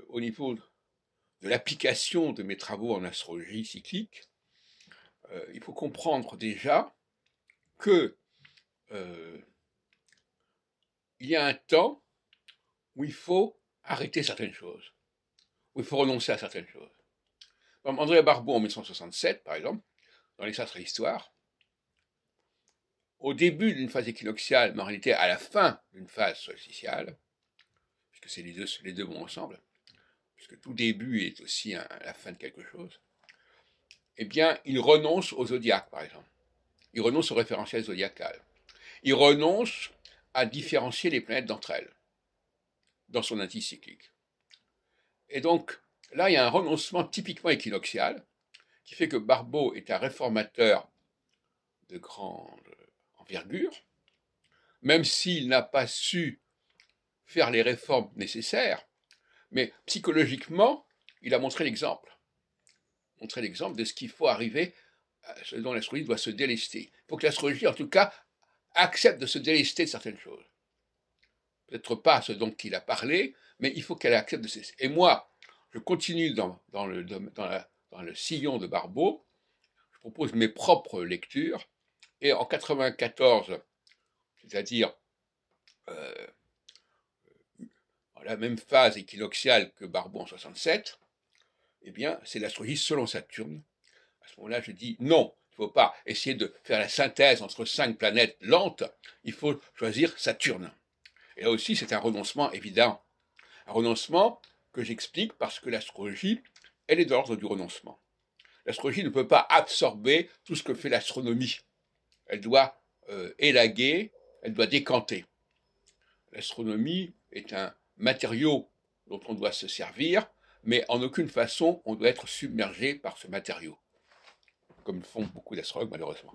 au niveau de l'application de mes travaux en astrologie cyclique, il faut comprendre déjà que il y a un temps où il faut arrêter certaines choses, où il faut renoncer à certaines choses. Comme André Barbeau en 1967, par exemple, dans Les Astres et l'Histoire, au début d'une phase équinoxiale, mais en réalité à la fin d'une phase solsticiale, puisque c'est les deux vont ensemble, puisque tout début est aussi la fin de quelque chose, eh bien, il renonce au zodiaque, par exemple. Il renonce au référentiel zodiacal. Il renonce à différencier les planètes d'entre elles, dans son anticyclique. Et donc, là, il y a un renoncement typiquement équinoxial, qui fait que Barbeau est un réformateur de grande envergure, même s'il n'a pas su faire les réformes nécessaires, mais psychologiquement, il a montré l'exemple de ce qu'il faut arriver, ce dont l'astrologie doit se délester. Il faut que l'astrologie, en tout cas, accepte de se délester de certaines choses. Peut-être pas ce dont il a parlé, mais il faut qu'elle accepte de se délester. Et moi, je continue dans le sillon de Barbeau, je propose mes propres lectures, et en 94, c'est-à-dire dans la même phase équinoxiale que Barbeau en 67, eh bien, c'est l'astrologie selon Saturne. À ce moment-là, je dis non, il ne faut pas essayer de faire la synthèse entre 5 planètes lentes, il faut choisir Saturne. Et là aussi, c'est un renoncement évident. Un renoncement que j'explique parce que l'astrologie, elle est de l'ordre du renoncement. L'astrologie ne peut pas absorber tout ce que fait l'astronomie. Elle doit élaguer, elle doit décanter. L'astronomie est un matériau dont on doit se servir, mais en aucune façon on doit être submergé par ce matériau, comme font beaucoup d'astrologues malheureusement.